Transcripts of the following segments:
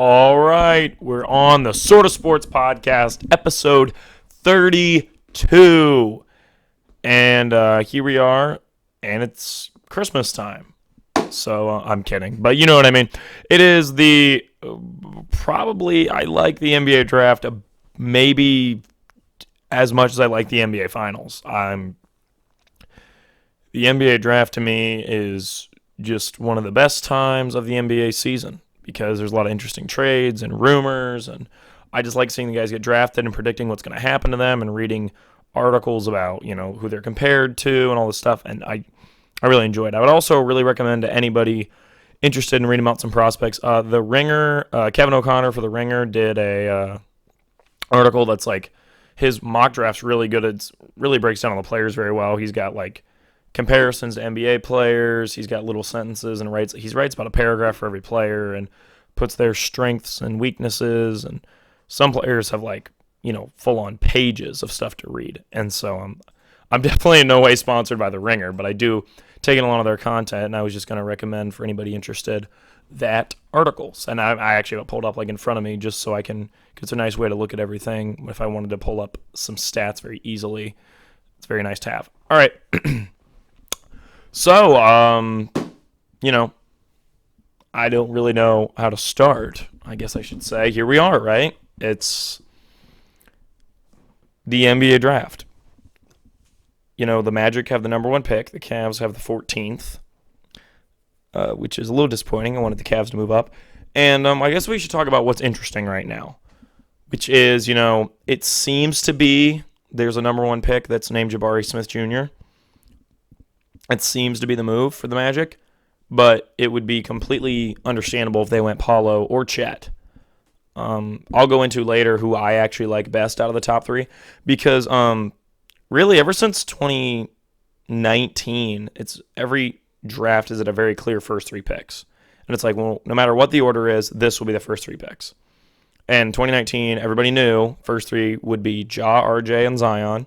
All right, we're on the Sort of Sports Podcast, episode 32. And here we are, and it's Christmas time. So I'm kidding, but you know what I mean. It is probably I like the NBA draft maybe as much as I like the NBA Finals. The NBA draft to me is just one of the best times of the NBA season because there's a lot of interesting trades and rumors, and I just like seeing the guys get drafted and predicting what's going to happen to them and reading articles about, who they're compared to and all this stuff, and I really enjoy it. I would also really recommend to anybody interested in reading about some prospects. The Ringer, Kevin O'Connor for The Ringer did a article that's like his mock draft's really good. It really breaks down all the players very well. He's got like comparisons to NBA players. He's got little sentences and he writes about a paragraph for every player and puts their strengths and weaknesses. And some players have full-on pages of stuff to read. And so I'm definitely in no way sponsored by The Ringer, but I do take in a lot of their content, and I was just going to recommend for anybody interested that articles. And I actually got pulled up in front of me just so I can, it's a nice way to look at everything. If I wanted to pull up some stats very easily, it's very nice to have. All right. So, I don't really know how to start, I guess I should say. Here we are, right? It's the NBA draft. The Magic have the number one pick. The Cavs have the 14th, which is a little disappointing. I wanted the Cavs to move up. And I guess we should talk about what's interesting right now, which is, it seems to be there's a number one pick that's named Jabari Smith Jr. It seems to be the move for the Magic, but it would be completely understandable if they went Paulo or Chet. I'll go into later who I actually like best out of the top three because really ever since 2019, it's every draft is at a very clear first three picks. And it's like, well, no matter what the order is, this will be the first three picks. And 2019, everybody knew first three would be Ja, RJ, and Zion.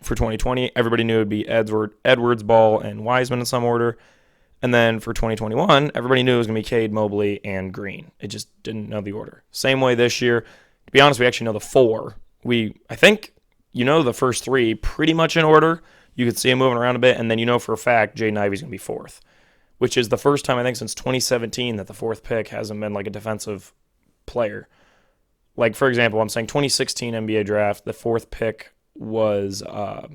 For 2020, everybody knew it would be Edwards, Ball, and Wiseman in some order. And then for 2021, everybody knew it was going to be Cade, Mobley, and Green. It just didn't know the order. Same way this year. To be honest, we actually know the four. I think the first three pretty much in order. You could see them moving around a bit, and then for a fact Jaden Ivey's going to be fourth, which is the first time I think since 2017 that the fourth pick hasn't been like a defensive player. Like, for example, I'm saying 2016 NBA draft, the fourth pick was, it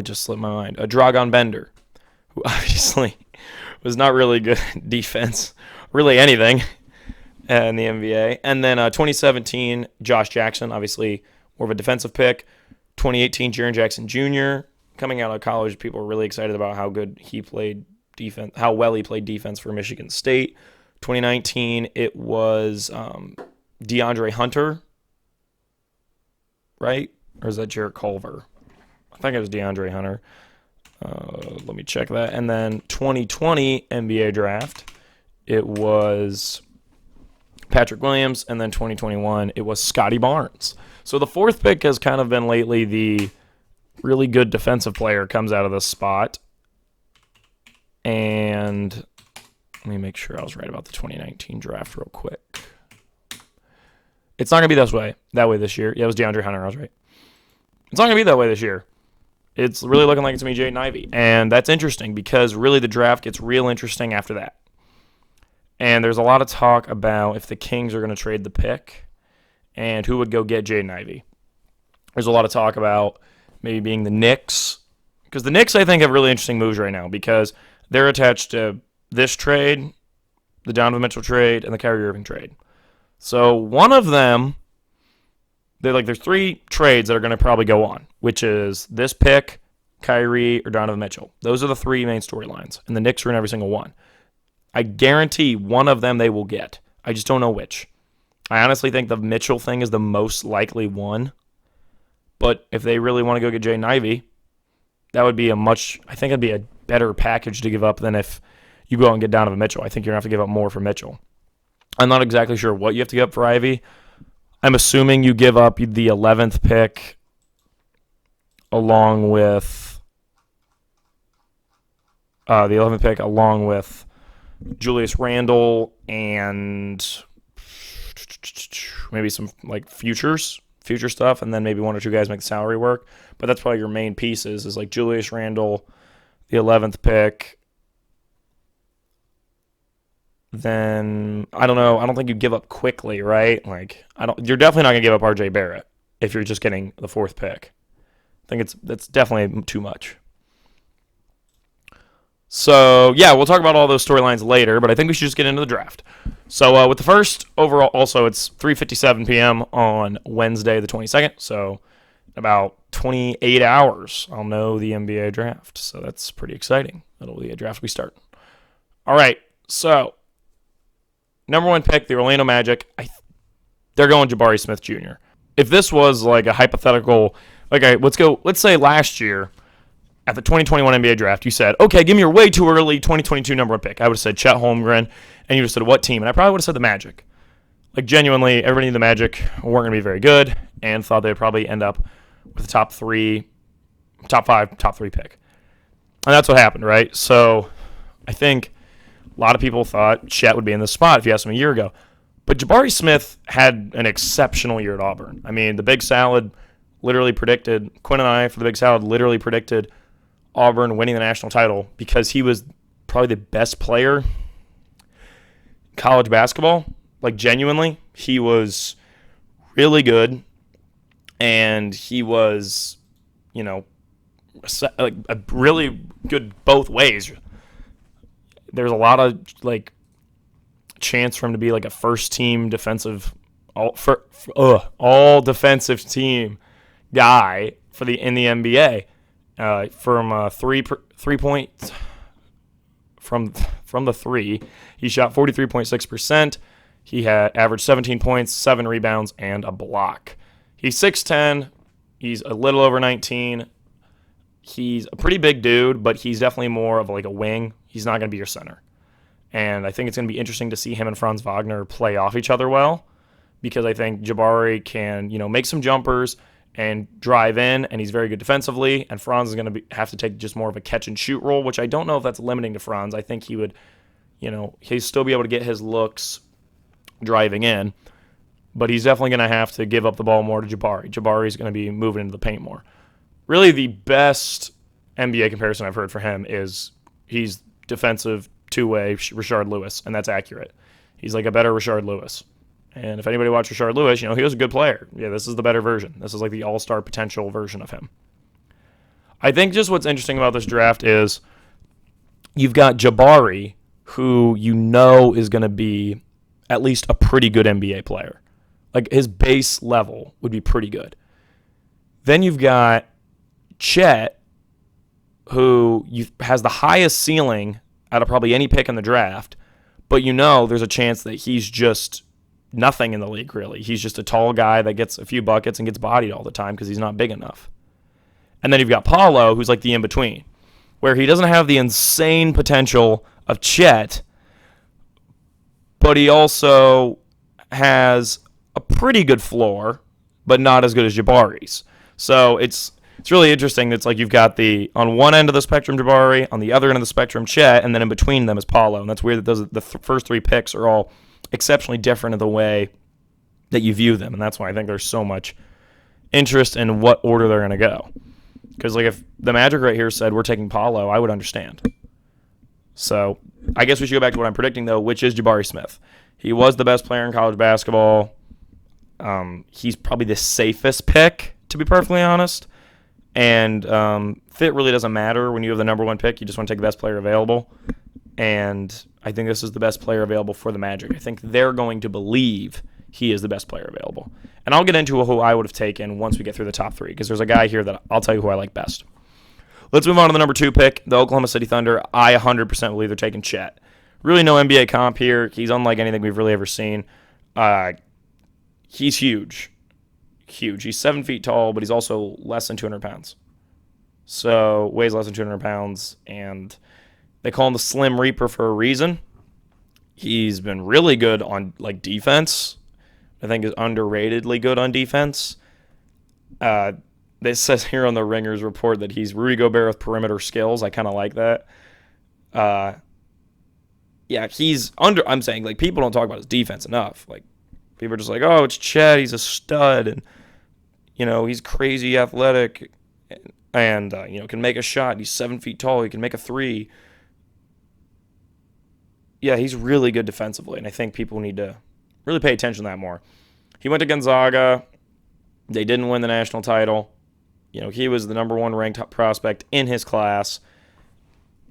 just slipped my mind, Dragan Bender, who obviously was not really good defense, really anything in the NBA. And then 2017, Josh Jackson, obviously more of a defensive pick. 2018, Jaren Jackson Jr. Coming out of college, people were really excited about how good he played defense, how well he played defense for Michigan State. 2019, it was DeAndre Hunter, right? Or is that Jarrett Culver? I think it was DeAndre Hunter. Let me check that. And then 2020 NBA draft, it was Patrick Williams. And then 2021, it was Scotty Barnes. So the fourth pick has kind of been lately the really good defensive player comes out of this spot. And let me make sure I was right about the 2019 draft real quick. It's not going to be that way this year. Yeah, it was DeAndre Hunter. I was right. It's not going to be that way this year. It's really looking like it's going to be Jaden Ivey. And that's interesting because really the draft gets real interesting after that. And there's a lot of talk about if the Kings are going to trade the pick and who would go get Jaden Ivey. There's a lot of talk about maybe being the Knicks. Because the Knicks, I think, have really interesting moves right now because they're attached to this trade, the Donovan Mitchell trade, and the Kyrie Irving trade. So one of them, there's three trades that are going to probably go on, which is this pick, Kyrie, or Donovan Mitchell. Those are the three main storylines, and the Knicks are in every single one. I guarantee one of them they will get. I just don't know which. I honestly think the Mitchell thing is the most likely one, but if they really want to go get Jaden Ivey, that would be I think it'd be a better package to give up than if you go out and get Donovan Mitchell. I think you're going to have to give up more for Mitchell. I'm not exactly sure what you have to give up for Ivy. I'm assuming you give up the 11th pick along with Julius Randle, and maybe some like future stuff, and then maybe one or two guys make the salary work. But that's probably your main pieces is like Julius Randle, the 11th pick. Then I don't know. I don't think you give up quickly, right? Like you're definitely not gonna give up RJ Barrett if you're just getting the 4th pick. I think that's definitely too much. So yeah, we'll talk about all those storylines later, but I think we should just get into the draft. So with the first overall, also it's 3:57 p.m. on Wednesday the 22nd. So about 28 hours, I'll know the NBA draft. So that's pretty exciting. That'll be a draft we start. All right, so number 1 pick, the Orlando Magic. They're going Jabari Smith Jr. If this was like a hypothetical, okay, let's say last year at the 2021 NBA draft, you said, okay, give me your way too early 2022 number 1 pick. I would have said Chet Holmgren, and you would have said what team? And I probably would have said the Magic. Like genuinely, everybody in the Magic weren't going to be very good and thought they'd probably end up with the top 3 pick. And that's what happened, right? So I think a lot of people thought Chet would be in this spot if you asked him a year ago. But Jabari Smith had an exceptional year at Auburn. I mean, the Big Salad literally predicted, Quinn and I for the Big Salad literally predicted Auburn winning the national title because he was probably the best player in college basketball. Like, genuinely, he was really good, and he was, like a really good both ways. There's a lot of, like, chance for him to be like a first-team defensive, all defensive team guy in the NBA. From 3 points from the 3, he shot 43.6%. He had averaged 17 points, 7 rebounds, and a block. He's 6'10". He's a little over 19. He's a pretty big dude, but he's definitely more of like a wing. He's not going to be your center. And I think it's going to be interesting to see him and Franz Wagner play off each other well, because I think Jabari can, make some jumpers and drive in, and he's very good defensively, and Franz is going to have to take just more of a catch-and-shoot role, which I don't know if that's limiting to Franz. I think he would, he'd still be able to get his looks driving in, but he's definitely going to have to give up the ball more to Jabari. Jabari's going to be moving into the paint more. Really, the best NBA comparison I've heard for him is he's defensive two-way Rashard Lewis, and that's accurate. He's like a better Rashard Lewis. And if anybody watched Rashard Lewis, he was a good player. Yeah, this is the better version. This is like the all-star potential version of him. I think just what's interesting about this draft is you've got Jabari, who is going to be at least a pretty good NBA player. Like, his base level would be pretty good. Then you've got Chet, who has the highest ceiling out of probably any pick in the draft, but there's a chance that he's just nothing in the league, really. He's just a tall guy that gets a few buckets and gets bodied all the time because he's not big enough. And then you've got Paulo, who's like the in-between, where he doesn't have the insane potential of Chet, but he also has a pretty good floor, but not as good as Jabari's. So it's really interesting. It's like you've got on one end of the spectrum Jabari, on the other end of the spectrum Chet, and then in between them is Paulo. And that's weird that the first 3 picks are all exceptionally different in the way that you view them, and that's why I think there's so much interest in what order they're going to go. Because like if the Magic right here said we're taking Paulo, I would understand. So I guess we should go back to what I'm predicting, though, which is Jabari Smith. He was the best player in college basketball. He's probably the safest pick, to be perfectly honest. And fit really doesn't matter when you have the number 1 pick. You just want to take the best player available. And I think this is the best player available for the Magic. I think they're going to believe he is the best player available. And I'll get into who I would have taken once we get through the top 3, because there's a guy here that I'll tell you who I like best. Let's move on to the number 2 pick, the Oklahoma City Thunder. I 100% believe they're taking Chet. Really no NBA comp here. He's unlike anything we've really ever seen. He's huge. Huge. He's 7 feet tall, but he's also less than 200 pounds. So weighs less than 200 pounds, and they call him the Slim Reaper for a reason. He's been really good on defense. I think is underratedly good on defense. It says here on the Ringers report that he's Rudy Gobert with perimeter skills. I kind of like that. yeah, he's under. I'm saying, like, people don't talk about his defense enough. Like, people are just like, oh, it's Chet. He's a stud. And, he's crazy athletic and can make a shot. He's 7 feet tall. He can make a three. Yeah, he's really good defensively. And I think people need to really pay attention to that more. He went to Gonzaga. They didn't win the national title. He was the number 1 ranked prospect in his class.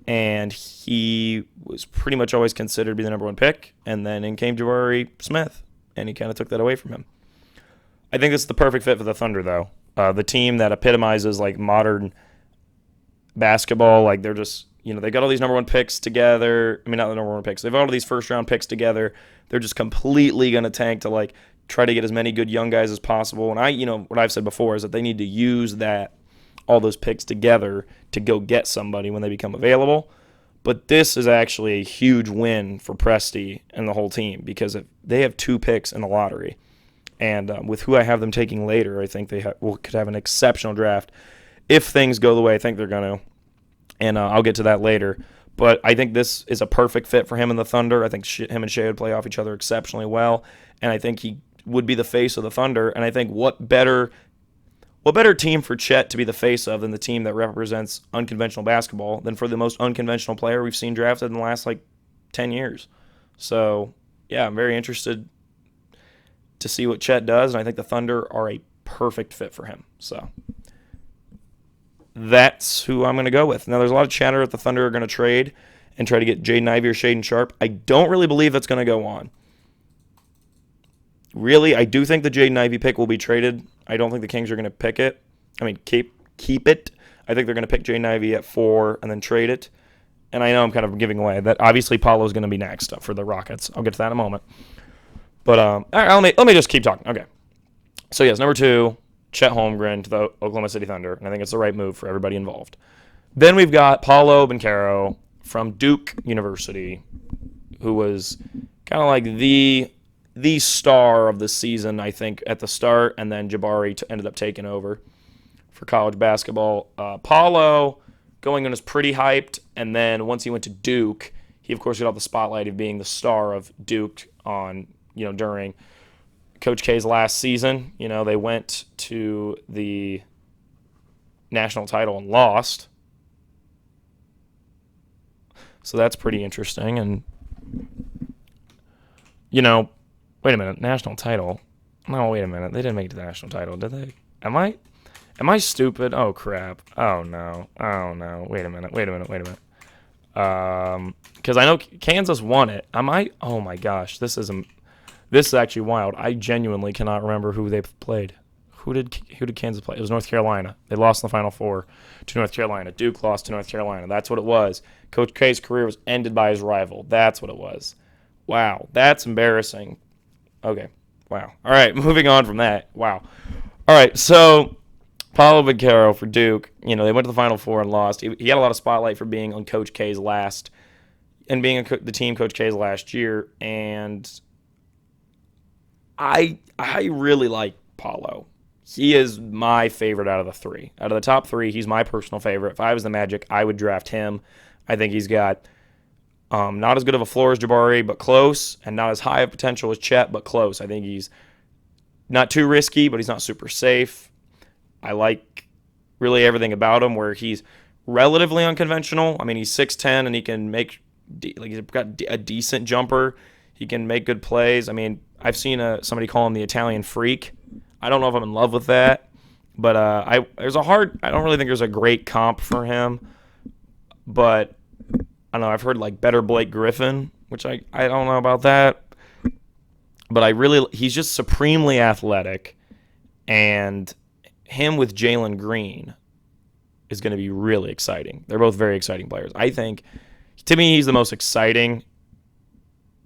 And he was pretty much always considered to be the number 1 pick. And then in came Jabari Smith, and he kind of took that away from him. I think this is the perfect fit for the Thunder, though. The team that epitomizes, like, modern basketball. Like, they're just, they got all these number 1 picks together. I mean, not the number 1 picks. They've got all these first-round picks together. They're just completely going to tank to, like, try to get as many good young guys as possible. And what I've said before is that they need to use all those picks together to go get somebody when they become available. But this is actually a huge win for Presti and the whole team because they have 2 picks in the lottery. And with who I have them taking later, I think they could have an exceptional draft if things go the way I think they're going to. And I'll get to that later. But I think this is a perfect fit for him and the Thunder. I think him and Shea would play off each other exceptionally well. And I think he would be the face of the Thunder. And I think what better team for Chet to be the face of than the team that represents unconventional basketball than for the most unconventional player we've seen drafted in the last, 10 years. So, yeah, I'm very interested to see what Chet does, and I think the Thunder are a perfect fit for him. So that's who I'm going to go with. Now, there's a lot of chatter that the Thunder are going to trade and try to get Jaden Ivey or Shaedon Sharpe. I don't really believe that's going to go on. Really, I do think the Jaden Ivey pick will be traded. I don't think the Kings are going to pick it. I mean, keep it. I think they're going to pick Jaden Ivey at 4 and then trade it. And I know I'm kind of giving away that obviously Paolo is going to be next for the Rockets. I'll get to that in a moment. But all right, let me just keep talking. Okay. So, yes, number 2, Chet Holmgren to the Oklahoma City Thunder. And I think it's the right move for everybody involved. Then we've got Paolo Banchero from Duke University, who was kind of like the star of the season, I think, at the start. And then Jabari ended up taking over for college basketball. Paolo going in was pretty hyped. And then once he went to Duke, he, of course, got all the spotlight of being the star of Duke during Coach K's last season. They went to the national title and lost. So that's pretty interesting. And, wait a minute, national title? No, wait a minute. They didn't make it to the national title, did they? Am I stupid? Oh, crap. Oh, no. Wait a minute. Because I know Kansas won it. Oh, my gosh. This is actually wild. I genuinely cannot remember who they played. Who did Kansas play? It was North Carolina. They lost in the Final Four to North Carolina. Duke lost to North Carolina. That's what it was. Coach K's career was ended by his rival. That's what it was. Wow, that's embarrassing. Okay, wow. All right, moving on from that. Wow. All right, so Paolo Banchero for Duke. They went to the Final Four and lost. He had a lot of spotlight for being on Coach K's last and being the team Coach K's last year. And I really like Paolo. He is my favorite out of the 3. Out of the top 3, he's my personal favorite. If I was the Magic, I would draft him. I think he's got not as good of a floor as Jabari, but close, and not as high of potential as Chet, but close. I think he's not too risky, but he's not super safe. I like really everything about him, where he's relatively unconventional. I mean, he's 6'10", and he can make he's got a decent jumper. He can make good plays. I mean, I've seen somebody call him the Italian freak. I don't know if I'm in love with that, but I don't really think there's a great comp for him, but I don't know. I've heard better Blake Griffin, which I don't know about that, but he's just supremely athletic, and him with Jalen Green is going to be really exciting. They're both very exciting players. I think, to me, he's the most exciting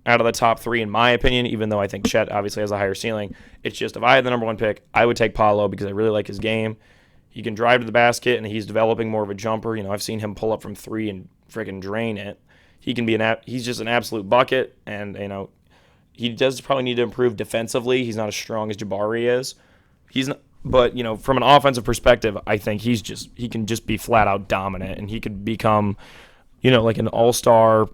out of the top 3, in my opinion, even though I think Chet obviously has a higher ceiling. It's just, if I had the number 1 pick, I would take Paolo because I really like his game. He can drive to the basket, and he's developing more of a jumper. I've seen him pull up from 3 and freaking drain it. He can be he's just an absolute bucket, and, he does probably need to improve defensively. He's not as strong as Jabari is. But, from an offensive perspective, I think he can just be flat out dominant, and he could become, like an all-star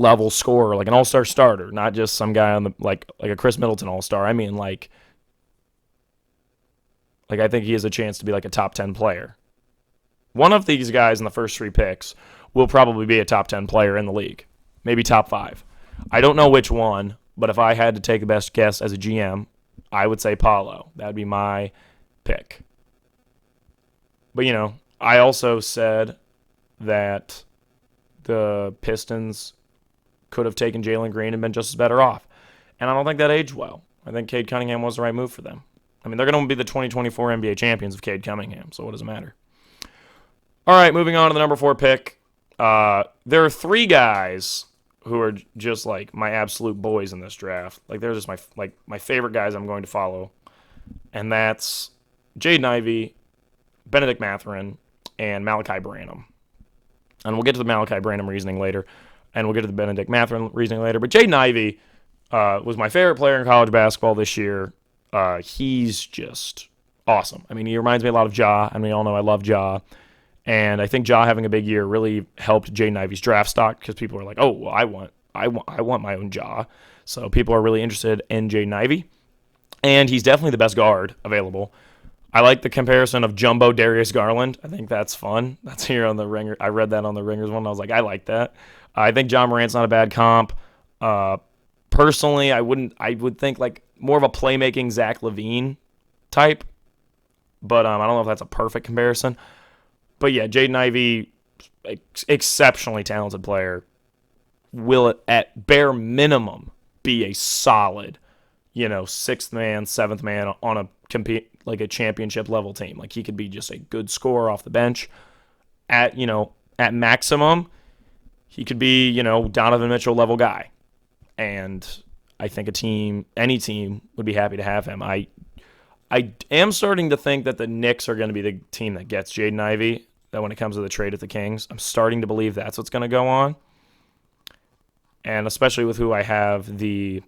level scorer, like an all-star starter, not just some guy on the like a Chris Middleton all-star. I mean, like I think he has a chance to be like a top 10 player. One of these guys in the first 3 picks will probably be a top 10 player in the league, maybe top 5. I don't know which one, but if I had to take the best guess as a GM, I would say Paolo. That would be my pick. But, I also said that the Pistons could have taken Jalen Green and been just as better off. And I don't think that aged well. I think Cade Cunningham was the right move for them. I mean, they're going to be the 2024 NBA champions of Cade Cunningham, so what does it matter? All right, moving on to the number 4 pick. There are 3 guys who are just like my absolute boys in this draft. Like they're just my favorite guys I'm going to follow. And that's Jaden Ivey, Benedict Mathurin, and Malachi Branham. And we'll get to the Malachi Branham reasoning later, and we'll get to the Benedict Mathurin reasoning later. But Jaden Ivey was my favorite player in college basketball this year. He's just awesome. I mean, he reminds me a lot of Ja, and we all know I love Ja. And I think Ja having a big year really helped Jaden Ivey's draft stock because people are like, oh, well, I want my own Ja. So people are really interested in Jaden Ivey. And he's definitely the best guard available. I like the comparison of Jumbo Darius Garland. I think that's fun. That's here on the Ringer. I read that on the Ringers one. And I was like, I like that. I think John Morant's not a bad comp. Personally, I would think like more of a playmaking Zach LaVine type. But I don't know if that's a perfect comparison. But yeah, Jaden Ivey, exceptionally talented player, will at bare minimum be a solid, 6th man, 7th man on a championship level team. Like he could be just a good scorer off the bench. At maximum, he could be, Donovan Mitchell level guy. And I think any team would be happy to have him. I am starting to think that the Knicks are going to be the team that gets Jaden Ivey, that when it comes to the trade at the Kings. I'm starting to believe that's what's going to go on. And especially with who I have the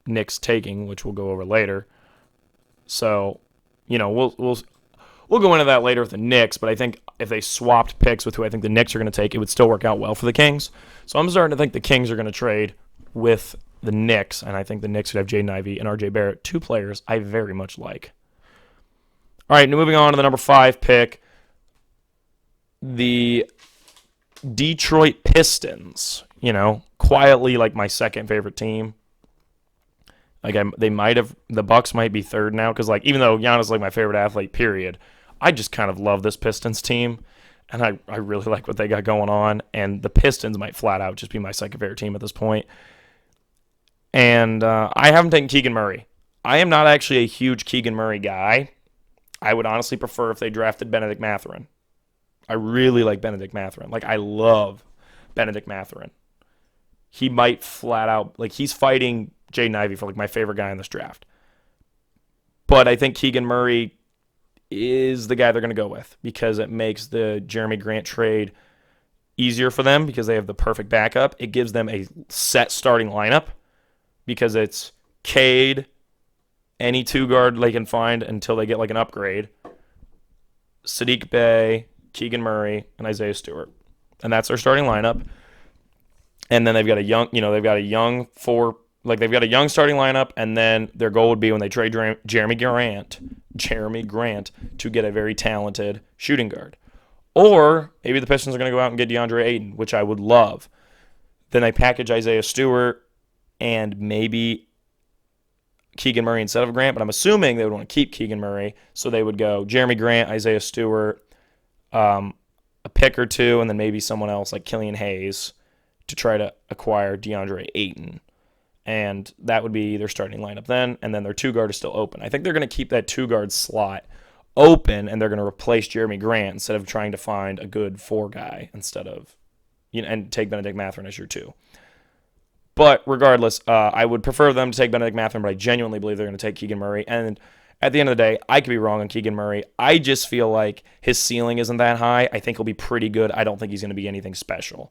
Knicks taking, which we'll go over later. So, we'll go into that later with the Knicks, but I think if they swapped picks with who I think the Knicks are going to take, it would still work out well for the Kings. So I'm starting to think the Kings are going to trade with the Knicks, and I think the Knicks would have Jaden Ivey and RJ Barrett, 2 players I very much like. All right, now moving on to the number 5 pick, the Detroit Pistons, quietly like my second favorite team. Like the Bucks might be third now because like even though Giannis is like my favorite athlete, period, I just kind of love this Pistons team, and I really like what they got going on. And the Pistons might flat out just be my second favorite team at this point. And I haven't taken Keegan Murray. I am not actually a huge Keegan Murray guy. I would honestly prefer if they drafted Benedict Mathurin. I really like Benedict Mathurin. Like I love Benedict Mathurin. He might flat out like he's fighting Jaden Ivey for like my favorite guy in this draft. But I think Keegan Murray is the guy they're going to go with because it makes the Jeremy Grant trade easier for them because they have the perfect backup. It gives them a set starting lineup because it's Cade, any 2 guard they can find until they get like an upgrade, Sadiq Bey, Keegan Murray, and Isaiah Stewart. And that's their starting lineup. And then they've got a young starting lineup, and then their goal would be when they trade Jeremy Grant to get a very talented shooting guard. Or maybe the Pistons are going to go out and get DeAndre Ayton, which I would love. Then they package Isaiah Stewart and maybe Keegan Murray instead of Grant, but I'm assuming they would want to keep Keegan Murray, so they would go Jeremy Grant, Isaiah Stewart, a pick or 2, and then maybe someone else like Killian Hayes to try to acquire DeAndre Ayton. And that would be their starting lineup then, and then their 2 guard is still open. I think they're going to keep that 2 guard slot open, and they're going to replace Jeremy Grant instead of trying to find a good 4 guy instead of, and take Benedict Mathurin as your 2. But regardless, I would prefer them to take Benedict Mathurin, but I genuinely believe they're going to take Keegan Murray. And at the end of the day, I could be wrong on Keegan Murray. I just feel like his ceiling isn't that high. I think he'll be pretty good. I don't think he's going to be anything special.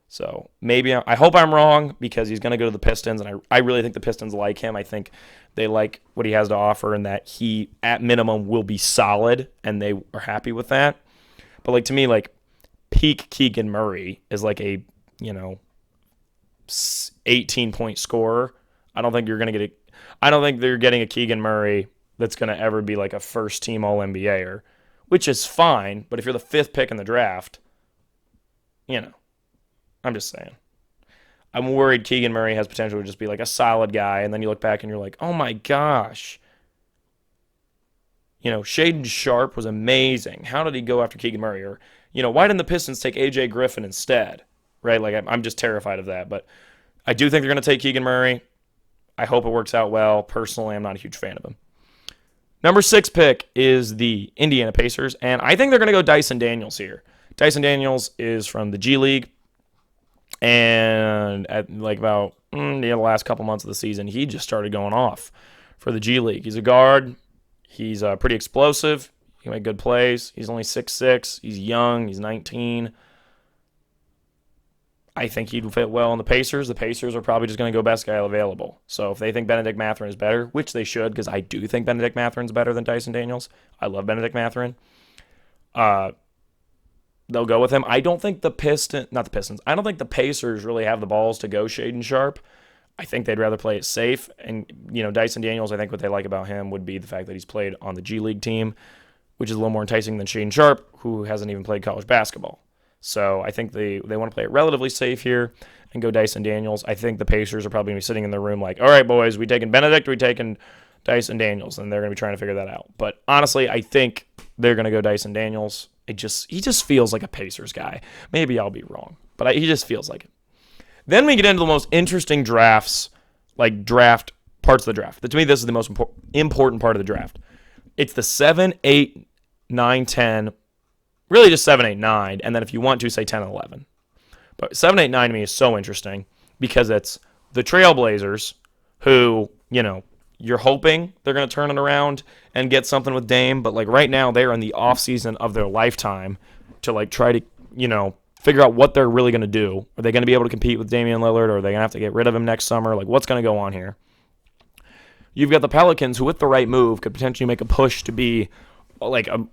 So maybe I hope I'm wrong because he's going to go to the Pistons, and I really think the Pistons like him. I think they like what he has to offer and that he, at minimum, will be solid, and they are happy with that. But to me, peak Keegan Murray is like a 18-point scorer. I don't think they're getting a Keegan Murray that's going to ever be like a first-team All-NBAer, which is fine. But if you're the 5th pick in the draft, I'm just saying. I'm worried Keegan Murray has potential to just be like a solid guy, and then you look back and you're like, oh my gosh. Shaden Sharp was amazing. How did he go after Keegan Murray? Or, why didn't the Pistons take A.J. Griffin instead? Right? Like, I'm just terrified of that. But I do think they're going to take Keegan Murray. I hope it works out well. Personally, I'm not a huge fan of him. Number 6 pick is the Indiana Pacers, and I think they're going to go Dyson Daniels here. Dyson Daniels is from the G League, and at like about the last couple months of the season, he just started going off for the G League. He's a guard. He's pretty explosive. He can make good plays. He's only 6'6". He's young. He's 19. I think he'd fit well in the Pacers. The Pacers are probably just going to go best guy available. So if they think Benedict Mathurin is better, which they should, because I do think Benedict Mathurin's better than Dyson Daniels. I love Benedict Mathurin. They'll go with him. I don't think the Pacers really have the balls to go Shaden Sharp. I think they'd rather play it safe. And, Dyson Daniels, I think what they like about him would be the fact that he's played on the G League team, which is a little more enticing than Shaden Sharp, who hasn't even played college basketball. So I think they want to play it relatively safe here and go Dyson Daniels. I think the Pacers are probably going to be sitting in their room like, all right, boys, we taking Benedict or we taking Dyson Daniels? And they're going to be trying to figure that out. But honestly, I think they're going to go Dyson Daniels. He just feels like a Pacers guy. Maybe I'll be wrong, but he just feels like it. Then we get into the most interesting drafts, like draft parts of the draft. To me, this is the most important part of the draft. It's the 7, 8, 9, 10, really just 7, 8, 9, and then if you want to, say 10 and 11. But 7, 8, 9 to me is so interesting because it's the Trailblazers who, you're hoping they're going to turn it around and get something with Dame, but like right now they're in the offseason of their lifetime to like try to, figure out what they're really going to do. Are they going to be able to compete with Damian Lillard, or are they going to have to get rid of him next summer? Like, what's going to go on here? You've got the Pelicans, who with the right move could potentially make a push to be like a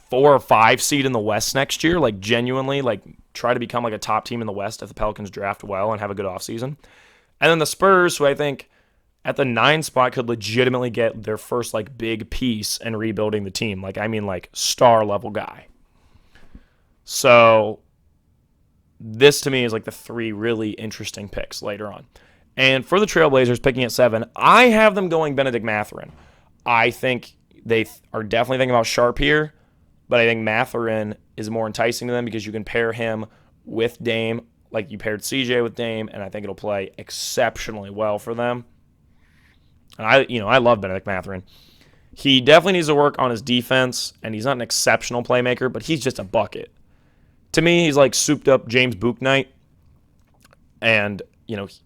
4 or 5 seed in the West next year, like genuinely, like try to become like a top team in the West if the Pelicans draft well and have a good offseason. And then the Spurs, who I think at the 9 spot could legitimately get their first like big piece in rebuilding the team. Like, I mean, like star level guy. So this to me is like the 3 really interesting picks later on. And for the Trailblazers picking at 7, I have them going Benedict Mathurin. I think they are definitely thinking about Sharp here, but I think Mathurin is more enticing to them because you can pair him with Dame, like you paired CJ with Dame, and I think it'll play exceptionally well for them. And I love Benedict Mathurin. He definitely needs to work on his defense, and he's not an exceptional playmaker, but he's just a bucket. To me, he's like souped-up James Bouknight, and,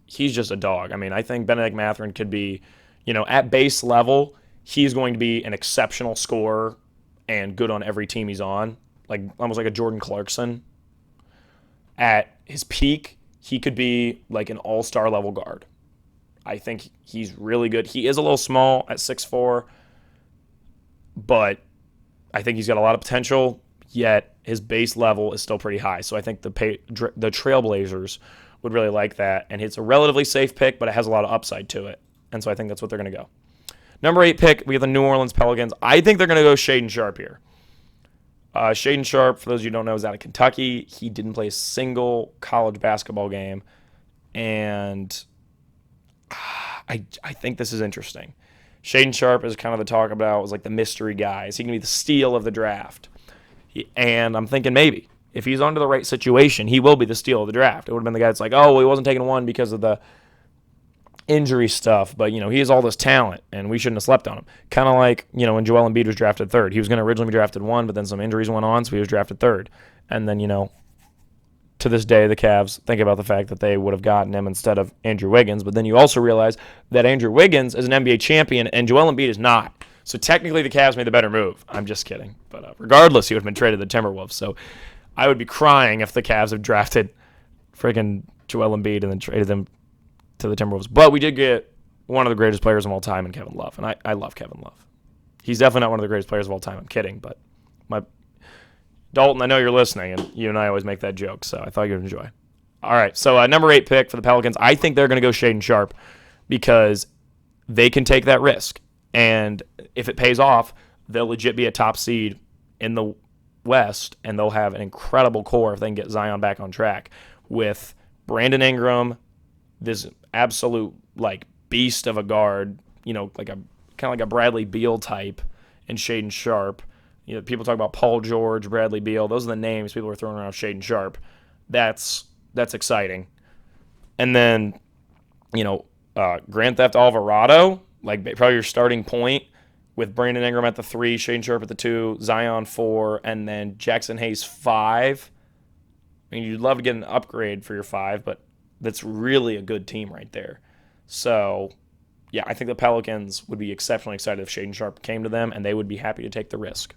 he's just a dog. I mean, I think Benedict Mathurin could be, at base level, he's going to be an exceptional scorer and good on every team he's on, like almost like a Jordan Clarkson. At his peak, he could be like an all-star level guard. I think he's really good. He is a little small at 6'4", but I think he's got a lot of potential, yet his base level is still pretty high. So I think the Trailblazers would really like that, and it's a relatively safe pick, but it has a lot of upside to it, and so I think that's what they're going to go. Number 8 pick, we have the New Orleans Pelicans. I think they're going to go Shaden Sharp here. Shaden Sharp, for those of you who don't know, is out of Kentucky. He didn't play a single college basketball game, and I think this is interesting. Shaden Sharp is kind of the talk about, was like the mystery guy. Is he going to be the steal of the draft? And I'm thinking maybe. If he's under the right situation, he will be the steal of the draft. It would have been the guy that's like, oh, well, he wasn't taking 1 because of the injury stuff, but, he has all this talent, and we shouldn't have slept on him. Kind of like, when Joel Embiid was drafted 3rd. He was going to originally be drafted 1, but then some injuries went on, so he was drafted 3rd. And then, to this day, the Cavs think about the fact that they would have gotten him instead of Andrew Wiggins, but then you also realize that Andrew Wiggins is an NBA champion, and Joel Embiid is not. So technically, the Cavs made the better move. I'm just kidding. But regardless, he would have been traded to the Timberwolves. So I would be crying if the Cavs had drafted freaking Joel Embiid and then traded them to the Timberwolves. But we did get one of the greatest players of all time in Kevin Love, and I love Kevin Love. He's definitely not one of the greatest players of all time. I'm kidding, but Dalton, I know you're listening, and you and I always make that joke, so I thought you'd enjoy. All right, so number 8 pick for the Pelicans. I think they're going to go Shaedon Sharpe because they can take that risk. And if it pays off, they'll legit be a top seed in the West, and they'll have an incredible core if they can get Zion back on track with Brandon Ingram, this absolute like beast of a guard, like a kind of like a Bradley Beal type, and Shaedon Sharpe. People talk about Paul George, Bradley Beal. Those are the names people are throwing around Shaedon Sharpe. That's exciting. And then, Grand Theft Alvarado, like probably your starting point with Brandon Ingram at the 3, Shaedon Sharpe at the 2, Zion 4, and then Jackson Hayes 5. I mean, you'd love to get an upgrade for your 5, but that's really a good team right there. So, yeah, I think the Pelicans would be exceptionally excited if Shaedon Sharpe came to them, and they would be happy to take the risk.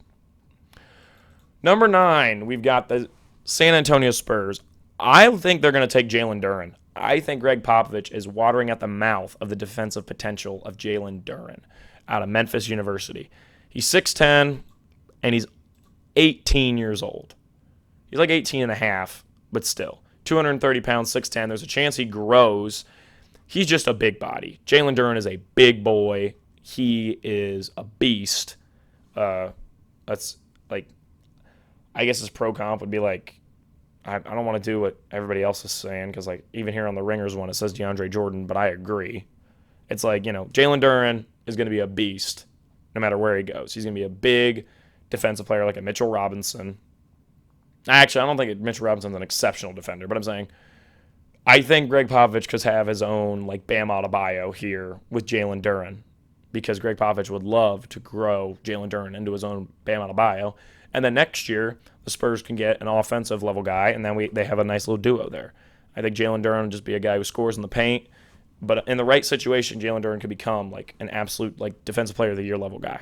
Number 9, we've got the San Antonio Spurs. I think they're going to take Jalen Duren. I think Greg Popovich is watering at the mouth of the defensive potential of Jalen Duren out of Memphis University. He's 6'10", and he's 18 years old. He's like 18 and a half, but still. 230 pounds, 6'10". There's a chance he grows. He's just a big body. Jalen Duren is a big boy. He is a beast. That's like, I guess his pro comp would be like, I don't want to do what everybody else is saying because like even here on the Ringers one it says DeAndre Jordan, but I agree. It's like, Jalen Duren is going to be a beast no matter where he goes. He's going to be a big defensive player like a Mitchell Robinson. Actually, I don't think Mitchell Robinson's an exceptional defender, but I'm saying I think Greg Popovich could have his own like Bam Adebayo here with Jalen Duren because Greg Popovich would love to grow Jalen Duren into his own Bam Adebayo. And then next year, the Spurs can get an offensive level guy, and then they have a nice little duo there. I think Jalen Duren would just be a guy who scores in the paint. But in the right situation, Jalen Duren could become like an absolute like defensive player of the year level guy.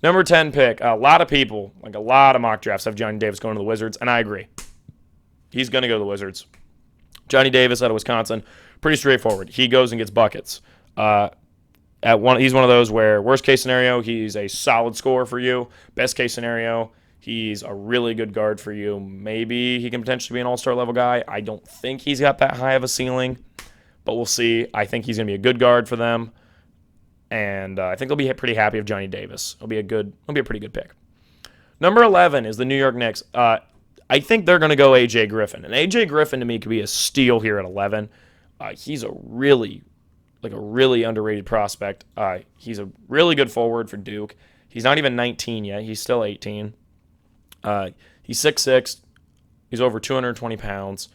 Number 10 pick. A lot of people, like a lot of mock drafts, have Johnny Davis going to the Wizards, and I agree. He's going to go to the Wizards. Johnny Davis out of Wisconsin, pretty straightforward. He goes and gets buckets. He's one of those where worst case scenario, he's a solid scorer for you. Best case scenario, he's a really good guard for you. Maybe he can potentially be an all-star level guy. I don't think he's got that high of a ceiling, but we'll see. I think he's going to be a good guard for them, and I think they'll be pretty happy with Johnny Davis. He'll be a pretty good pick. Number 11 is the New York Knicks. I think they're going to go A.J. Griffin, and A.J. Griffin to me could be a steal here at 11. He's a really underrated prospect. He's a really good forward for Duke. He's not even 19 yet. He's still 18. He's 6'6". He's over 220 pounds.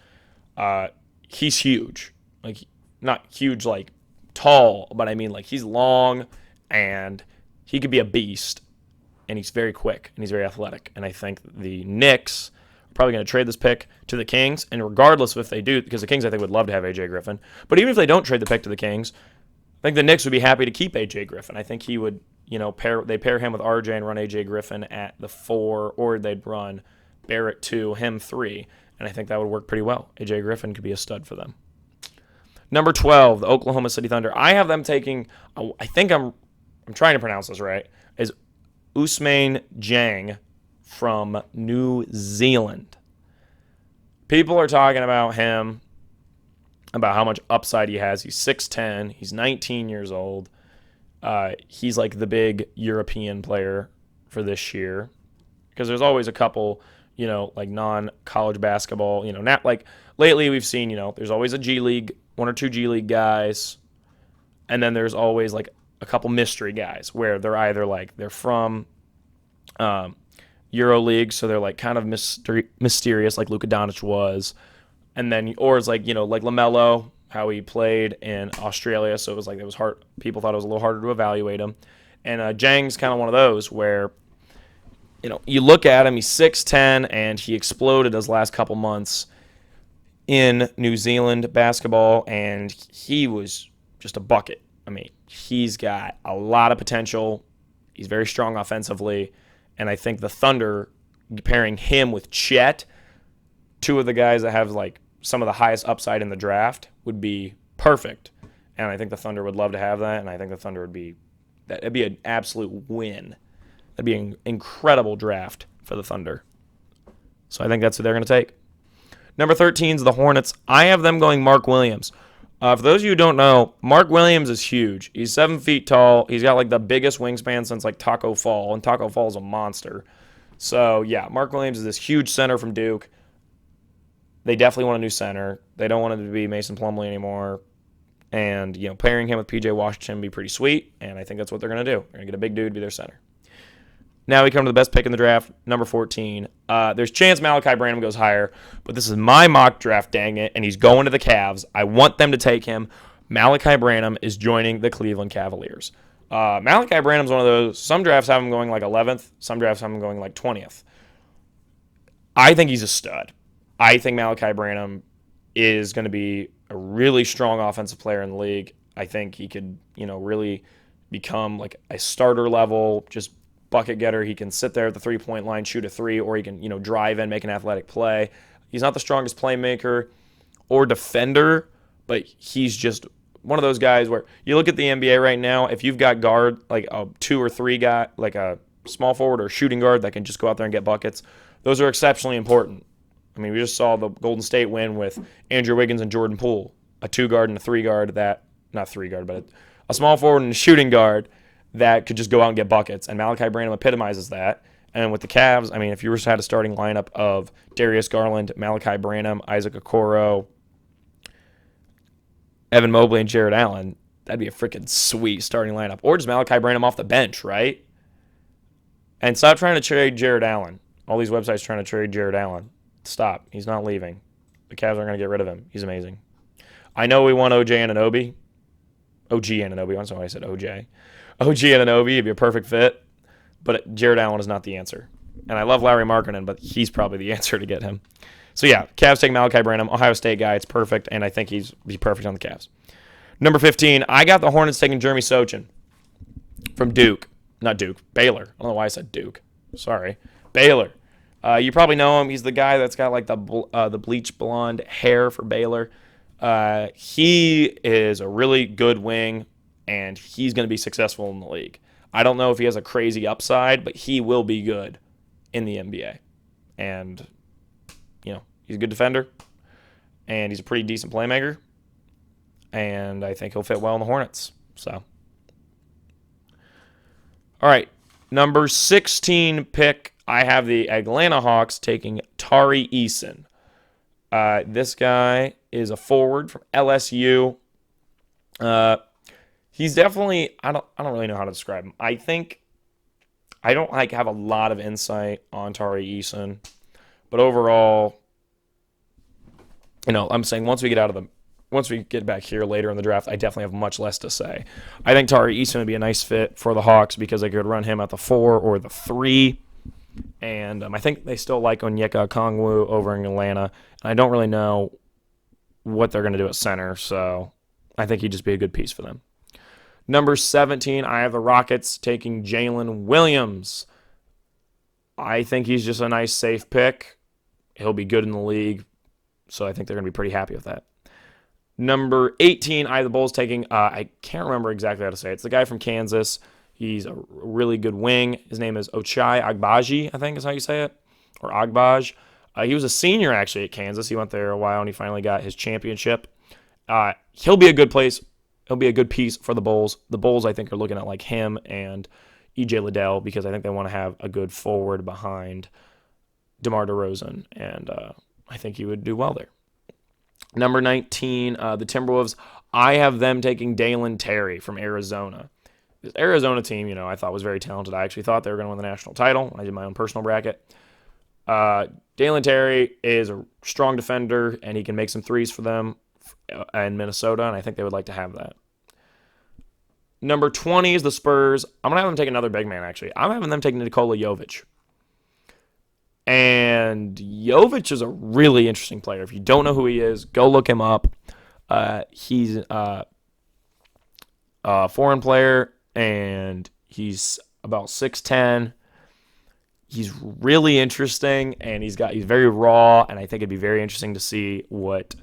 He's huge. Like, not huge like tall, but I mean like he's long and he could be a beast. And he's very quick and he's very athletic. And I think the Knicks are probably going to trade this pick to the Kings. And regardless if they do, because the Kings I think would love to have A.J. Griffin. But even if they don't trade the pick to the Kings, I think the Knicks would be happy to keep A.J. Griffin. I think he would, pair him with R.J. and run A.J. Griffin at the 4, or they'd run Barrett 2, him 3. And I think that would work pretty well. A.J. Griffin could be a stud for them. Number 12, the Oklahoma City Thunder. I have them taking, I think I'm trying to pronounce this right, is Ousmane Dieng from New Zealand. People are talking about him, about how much upside he has. He's 6'10". He's 19 years old. He's like the big European player for this year. Because there's always a couple, like non-college basketball. Not like lately we've seen, there's always a G League, 1 or 2 G League guys. And then there's always like a couple mystery guys where they're either like they're from Euro League, so they're like kind of mysterious like Luka Doncic was. And then, or it's like, like LaMelo, how he played in Australia. So it was hard. People thought it was a little harder to evaluate him. And Dieng's kind of one of those where, you look at him, he's 6'10", and he exploded his last couple months in New Zealand basketball, and he was just a bucket. I mean, he's got a lot of potential. He's very strong offensively. And I think the Thunder, pairing him with Chet, 2 of the guys that have like some of the highest upside in the draft, would be perfect. And I think the Thunder would love to have that. And I think the Thunder that'd be an absolute win. That'd be an incredible draft for the Thunder. So I think that's what they're going to take. Number 13 is the Hornets. I have them going Mark Williams. For those of you who don't know, Mark Williams is huge. He's 7 feet tall. He's got like the biggest wingspan since like Taco Fall, and Taco Fall is a monster. So, yeah, Mark Williams is this huge center from Duke. They definitely want a new center. They don't want it to be Mason Plumlee anymore. And, pairing him with P.J. Washington would be pretty sweet, and I think that's what they're going to do. They're going to get a big dude to be their center. Now we come to the best pick in the draft, number 14. There's chance Malachi Branham goes higher, but this is my mock draft, dang it, and he's going to the Cavs. I want them to take him. Malachi Branham is joining the Cleveland Cavaliers. Malachi Branham's one of those, some drafts have him going like 11th, some drafts have him going like 20th. I think he's a stud. I think Malachi Branham is going to be a really strong offensive player in the league. I think he could, really become like a starter level, just bucket getter. He can sit there at the three-point line, shoot a three, or he can, drive in, make an athletic play. He's not the strongest playmaker or defender, but he's just one of those guys where you look at the NBA right now, if you've got guard, like a 2 or 3 guy, like a small forward or shooting guard that can just go out there and get buckets, those are exceptionally important. I mean, we just saw the Golden State win with Andrew Wiggins and Jordan Poole, a 2-guard and a 3-guard not 3-guard, but a small forward and a shooting guard that could just go out and get buckets, and Malachi Branham epitomizes that. And with the Cavs, I mean, if you had a starting lineup of Darius Garland, Malachi Branham, Isaac Okoro, Evan Mobley, and Jared Allen, that'd be a freaking sweet starting lineup. Or just Malachi Branham off the bench, right? And stop trying to trade Jared Allen. All these websites trying to trade Jared Allen. Stop. He's not leaving. The Cavs aren't going to get rid of him. He's amazing. I know we want OG Anunoby. That's why I said OJ. OG Anunoby would be a perfect fit, but Jared Allen is not the answer. And I love Larry Markkinen, but he's probably the answer to get him. So, yeah, Cavs take Malachi Branham, Ohio State guy. It's perfect, and I think he'd be perfect on the Cavs. Number 15, I got the Hornets taking Jeremy Sochin from Duke. Not Duke, Baylor. I don't know why I said Duke. Sorry. Baylor. You probably know him. He's the guy that's got like the bleach blonde hair for Baylor. He is a really good wing, and he's going to be successful in the league. I don't know if he has a crazy upside, but he will be good in the NBA. And, he's a good defender, and he's a pretty decent playmaker, and I think he'll fit well in the Hornets. So, all right, number 16 pick, I have the Atlanta Hawks taking Tari Eason. This guy is a forward from LSU. He's definitely, I don't really know how to describe him. I think I don't have a lot of insight on Tari Eason, but overall, I'm saying once we get back here later in the draft, I definitely have much less to say. I think Tari Eason would be a nice fit for the Hawks because they could run him at the 4 or the 3. And I think they still like Onyeka Okongwu over in Atlanta. And I don't really know what they're going to do at center, so I think he'd just be a good piece for them. Number 17, I have the Rockets taking Jalen Williams. I think he's just a nice, safe pick. He'll be good in the league, so I think they're going to be pretty happy with that. Number 18, I have the Bulls taking, I can't remember exactly how to say it. It's the guy from Kansas. He's a really good wing. His name is Ochai Agbaji, I think is how you say it, or Agbaj. He was a senior, actually, at Kansas. He went there a while, and he finally got his championship. He'll be a good place. He'll be a good piece for the Bulls. The Bulls, I think, are looking at like him and E.J. Liddell because I think they want to have a good forward behind DeMar DeRozan, and I think he would do well there. Number 19, the Timberwolves. I have them taking Dalen Terry from Arizona. This Arizona team, I thought was very talented. I actually thought they were going to win the national title. I did my own personal bracket. Dalen Terry is a strong defender, and he can make some threes for them in Minnesota, and I think they would like to have that. Number 20 is the Spurs. I'm going to have them take another big man, actually. I'm having them take Nikola Jovic. And Jovic is a really interesting player. If you don't know who he is, go look him up. He's a foreign player, and he's about 6'10". He's really interesting, and he's very raw, and I think it'd be very interesting to see what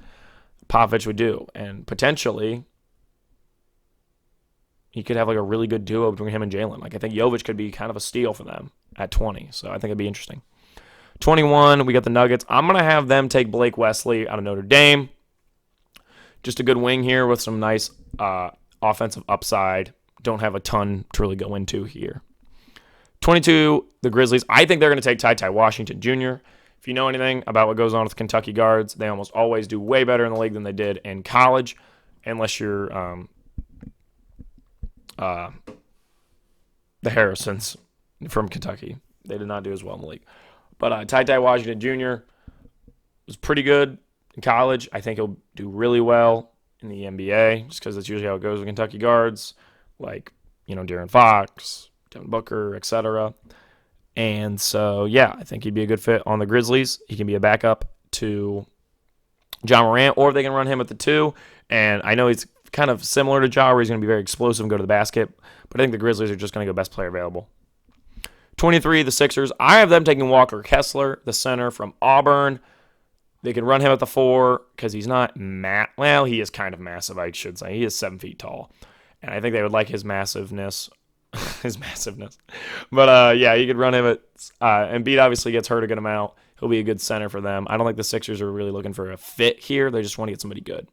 Popovich would do. And potentially, he could have like a really good duo between him and Jalen. Like I think Jovic could be kind of a steal for them at 20, so I think it'd be interesting. 21, we got the Nuggets. I'm going to have them take Blake Wesley out of Notre Dame. Just a good wing here with some nice offensive upside. Don't have a ton to really go into here. 22, the Grizzlies. I think they're going to take Ty Washington Jr. If you know anything about what goes on with Kentucky guards, they almost always do way better in the league than they did in college, unless you're the Harrisons from Kentucky. They did not do as well in the league. But Ty Washington Jr. was pretty good in college. I think he'll do really well in the NBA just because that's usually how it goes with Kentucky guards, like, De'Aaron Fox, Devin Booker, etc. And so, yeah, I think he'd be a good fit on the Grizzlies. He can be a backup to John Morant, or if they can run him at the 2. And I know he's kind of similar to Ja, where he's going to be very explosive and go to the basket. But I think the Grizzlies are just going to go best player available. 23, the Sixers. I have them taking Walker Kessler, the center from Auburn. They can run him at the 4 because he's not well, he is kind of massive, I should say. He is 7 feet tall. And I think they would like his massiveness. But, yeah, you could run him at Embiid obviously gets hurt a good amount. He'll be a good center for them. I don't think the Sixers are really looking for a fit here. They just want to get somebody good.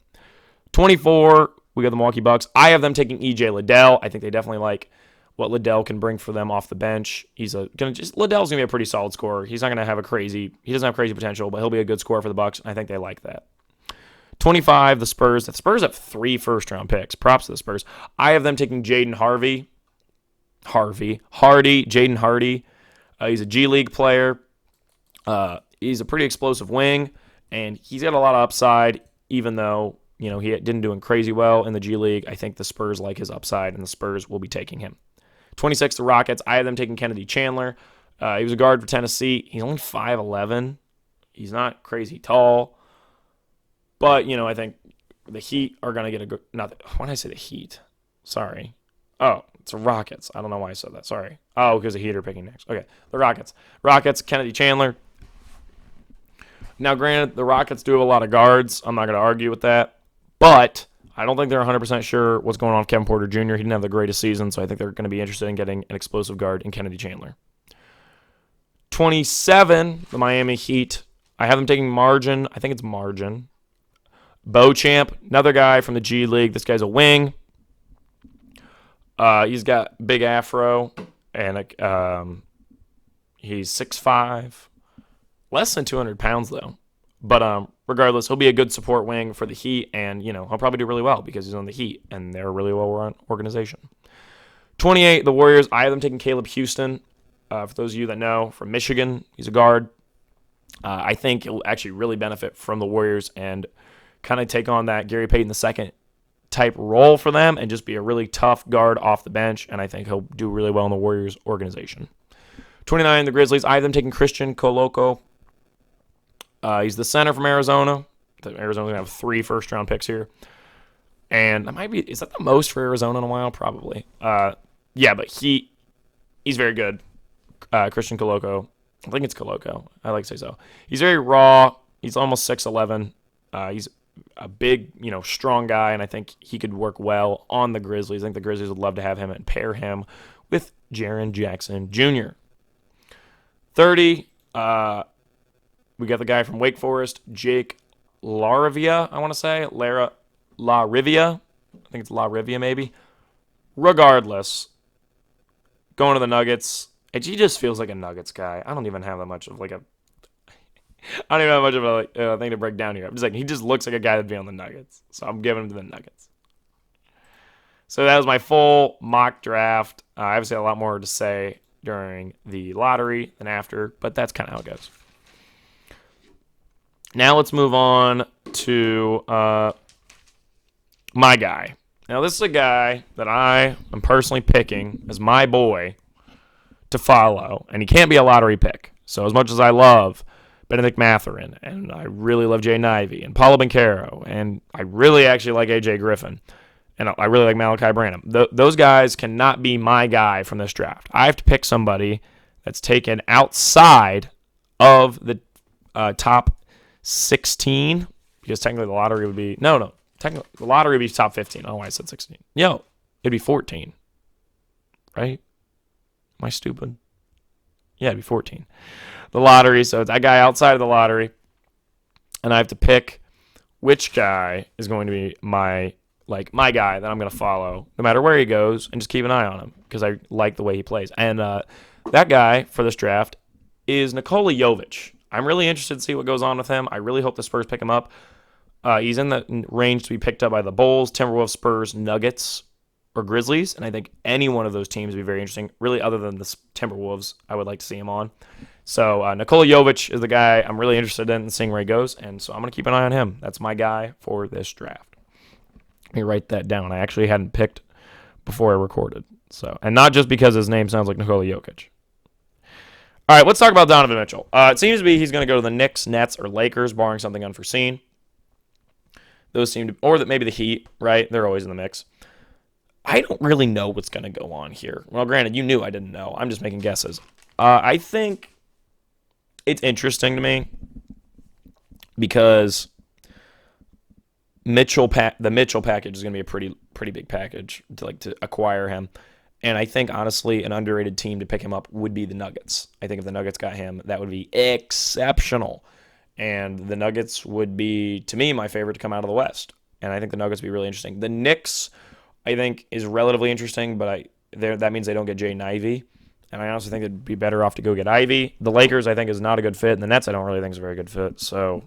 24, we got the Milwaukee Bucks. I have them taking E.J. Liddell. I think they definitely like what Liddell can bring for them off the bench. Liddell's gonna be a pretty solid scorer. He's not gonna have he doesn't have crazy potential, but he'll be a good scorer for the Bucks. I think they like that. 25, the Spurs. The Spurs have 3 first-round picks. Props to the Spurs. I have them taking Jaden Hardy. Jaden Hardy. He's a G League player. He's a pretty explosive wing, and he's got a lot of upside, even though he didn't do crazy well in the G League. I think the Spurs like his upside, and the Spurs will be taking him. 26, the Rockets. I have them taking Kennedy Chandler. He was a guard for Tennessee. He's only 5'11". He's not crazy tall. But, I think the Heat are going to get a good... Why did I say the Heat? Sorry. Oh, it's the Rockets. I don't know why I said that. Sorry. Oh, because the Heat are picking next. Okay, the Rockets. Kennedy Chandler. Now, granted, the Rockets do have a lot of guards. I'm not going to argue with that. But I don't think they're 100% sure what's going on with Kevin Porter Jr. He didn't have the greatest season, so I think they're going to be interested in getting an explosive guard in Kennedy Chandler. 27, the Miami Heat. I have them taking Margin. I think it's Margin. Beauchamp, another guy from the G League. This guy's a wing. He's got big afro, and he's 6'5", less than 200 pounds, though. But regardless, he'll be a good support wing for the Heat, and, he'll probably do really well because he's on the Heat, and they're a really well-run organization. 28, the Warriors. I have them taking Caleb Houston. For those of you that know, from Michigan, he's a guard. I think he'll actually really benefit from the Warriors and kind of take on that Gary Payton II type role for them and just be a really tough guard off the bench, and I think he'll do really well in the Warriors organization. 29, the Grizzlies. I have them taking Christian Koloko. He's the center from Arizona. Arizona's going to have 3 first-round picks here. And is that the most for Arizona in a while? Probably. Yeah, but he's very good. Christian Koloko. I think it's Koloko. I like to say so. He's very raw. He's almost 6'11". He's a big, strong guy, and I think he could work well on the Grizzlies. I think the Grizzlies would love to have him and pair him with Jaren Jackson Jr. 30, we got the guy from Wake Forest, Jake LaRivia, I want to say. LaRivia. I think it's LaRivia, maybe. Regardless, going to the Nuggets. He just feels like a Nuggets guy. I don't even have that much of a thing to break down here. I'm just like, he just looks like a guy that'd be on the Nuggets. So I'm giving him to the Nuggets. So that was my full mock draft. I obviously had a lot more to say during the lottery than after, but that's kind of how it goes. Now let's move on to my guy. Now this is a guy that I am personally picking as my boy to follow, and he can't be a lottery pick. So as much as I love Benedict Mathurin, and I really love Jay Nivey, and Paulo Banchero, and I really actually like A.J. Griffin, and I really like Malachi Branham. Those guys cannot be my guy from this draft. I have to pick somebody that's taken outside of the top 16, because technically the lottery would be... No. Technically, the lottery would be top 15. I don't know why I said 16. It'd be 14. Right? Am I stupid? Yeah, it'd be 14. the lottery. So it's that guy outside of the lottery. And I have to pick which guy is going to be my guy that I'm going to follow no matter where he goes and just keep an eye on him because I like the way he plays. And that guy for this draft is Nikola Jovic. I'm really interested to see what goes on with him. I really hope the Spurs pick him up. He's in the range to be picked up by the Bulls, Timberwolves, Spurs, Nuggets, or Grizzlies. And I think any one of those teams would be very interesting. Really, other than the Timberwolves, I would like to see him on. So Nikola Jovic is the guy I'm really interested in seeing where he goes. And so I'm going to keep an eye on him. That's my guy for this draft. Let me write that down. I actually hadn't picked before I recorded. So, and not just because his name sounds like Nikola Jokic. All right, let's talk about Donovan Mitchell. It seems to be he's going to go to the Knicks, Nets, or Lakers, barring something unforeseen. Those seem to, or that maybe the Heat, right? They're always in the mix. I don't really know what's going to go on here. Well, granted, you knew I didn't know. I'm just making guesses. I think it's interesting to me because the Mitchell package is going to be a pretty big package to acquire him. And I think, honestly, an underrated team to pick him up would be the Nuggets. I think if the Nuggets got him, that would be exceptional. And the Nuggets would be, to me, my favorite to come out of the West. And I think the Nuggets would be really interesting. The Knicks, I think, is relatively interesting, but that means they don't get Jaden Ivey. And I honestly think it'd be better off to go get Ivey. The Lakers, I think, is not a good fit. And the Nets, I don't really think is a very good fit. So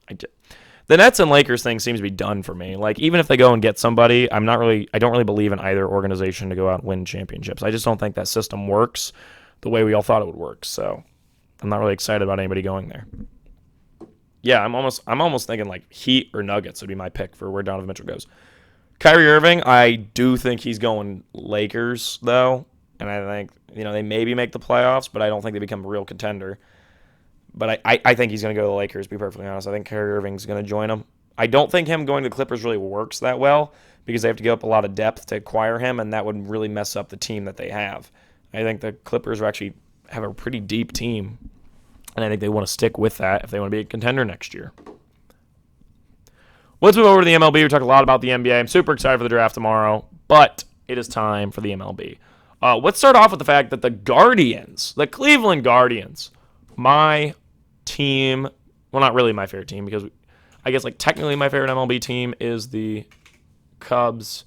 the Nets and Lakers thing seems to be done for me. Like, even if they go and get somebody, I don't really believe in either organization to go out and win championships. I just don't think that system works the way we all thought it would work. So I'm not really excited about anybody going there. Yeah, I'm almost thinking like Heat or Nuggets would be my pick for where Donovan Mitchell goes. Kyrie Irving, I do think he's going Lakers though, and I think they maybe make the playoffs, but I don't think they become a real contender. But I think he's going to go to the Lakers, to be perfectly honest. I think Kyrie Irving's going to join them. I don't think him going to the Clippers really works that well because they have to give up a lot of depth to acquire him, and that would really mess up the team that they have. I think the Clippers actually have a pretty deep team, and I think they want to stick with that if they want to be a contender next year. Let's move over to the MLB. We talked a lot about the NBA. I'm super excited for the draft tomorrow, but it is time for the MLB. Let's start off with the fact that the Cleveland Guardians, my team, well, not really my favorite team because I guess technically my favorite MLB team is the Cubs,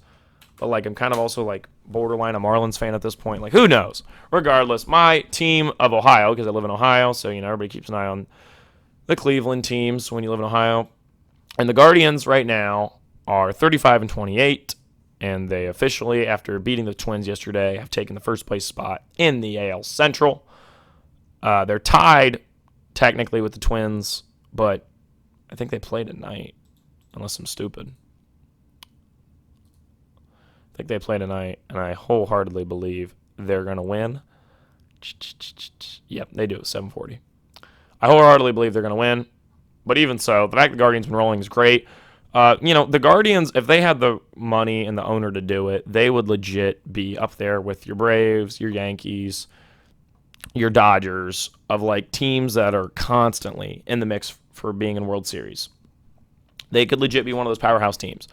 but I'm kind of also borderline a Marlins fan at this point. Who knows? Regardless, my team of Ohio, because I live in Ohio, so everybody keeps an eye on the Cleveland teams when you live in Ohio. And the Guardians right now are 35-28, and they officially, after beating the Twins yesterday, have taken the first place spot in the AL Central. They're tied technically with the Twins, but I think they play tonight, unless I'm stupid. I think they play tonight, and I wholeheartedly believe they're going to win. Yep, they do it, 7:40. I wholeheartedly believe they're going to win, but even so, the fact the Guardians been rolling is great. The Guardians, if they had the money and the owner to do it, they would legit be up there with your Braves, your Yankees, your Dodgers, of teams that are constantly in the mix for being in World Series. They could legit be one of those powerhouse teams.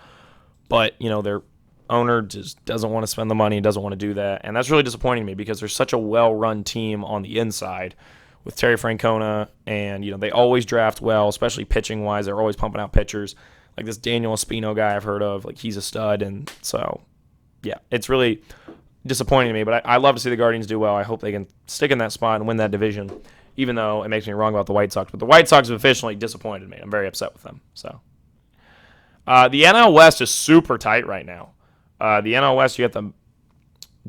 But, their owner just doesn't want to spend the money, doesn't want to do that. And that's really disappointing to me because they're such a well-run team on the inside with Terry Francona. And, they always draft well, especially pitching-wise. They're always pumping out pitchers. Like this Daniel Espino guy I've heard of, he's a stud. And so, yeah, it's really disappointing to me, but I love to see the Guardians do well. I hope they can stick in that spot and win that division, even though it makes me wrong about the White Sox. But the White Sox have officially disappointed me. I'm very upset with them. So, the NL West is super tight right now. The NL West, you got the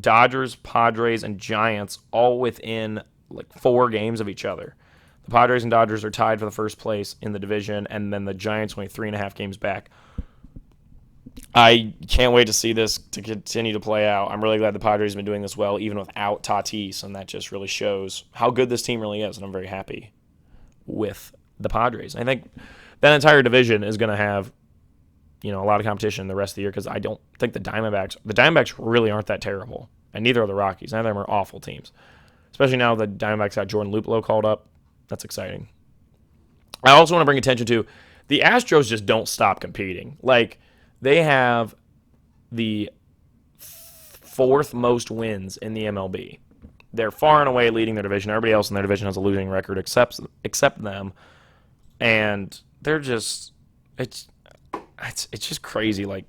Dodgers, Padres, and Giants all within 4 games of each other. The Padres and Dodgers are tied for the first place in the division, and then the Giants only 3.5 games back. I can't wait to see this to continue to play out. I'm really glad the Padres have been doing this well, even without Tatis, and that just really shows how good this team really is, and I'm very happy with the Padres. I think that entire division is going to have a lot of competition the rest of the year because I don't think the Diamondbacks really aren't that terrible, and neither are the Rockies. Neither of them are awful teams, especially now the Diamondbacks got Jordan Luplow called up. That's exciting. I also want to bring attention to the Astros just don't stop competing. They have the 4th most wins in the MLB. They're far and away leading their division. Everybody else in their division has a losing record except them, and they're just it's just crazy. Like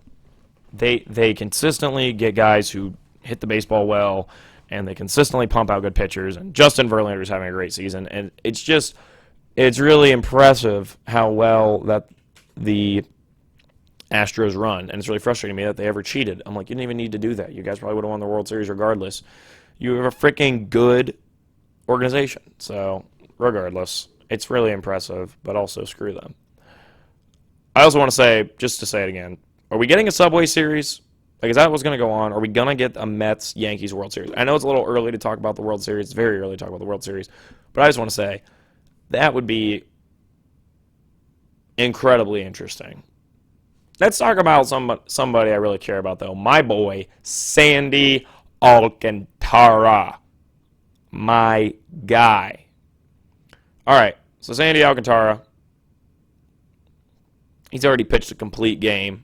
they consistently get guys who hit the baseball well, and they consistently pump out good pitchers. And Justin Verlander's having a great season, and it's really impressive how well that the Astros run, and it's really frustrating me that they ever cheated. I'm like, you didn't even need to do that. You guys probably would have won the World Series regardless. You have a freaking good organization. So, regardless, it's really impressive, but also screw them. I also want to say, just to say it again, are we getting a Subway Series? Like, is that what's going to go on? Are we going to get a Mets-Yankees World Series? I know it's a little early to talk about the World Series. It's very early to talk about the World Series. But I just want to say, that would be incredibly interesting. Let's talk about somebody I really care about, though. My boy, Sandy Alcantara. My guy. All right, so Sandy Alcantara, he's already pitched a complete game,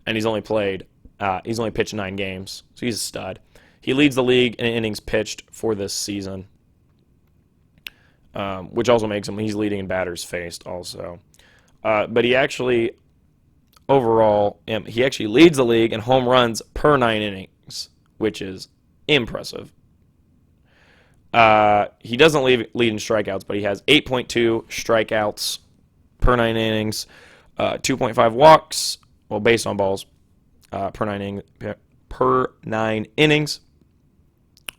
and he's only pitched 9 games, so he's a stud. He leads the league in innings pitched for this season, which also makes him, he's leading in batters faced also. But he actually... Overall, he actually leads the league in home runs per 9 innings, which is impressive. He doesn't lead in strikeouts, but he has 8.2 strikeouts per 9 innings, 2.5 walks, well, based on balls, per 9 innings,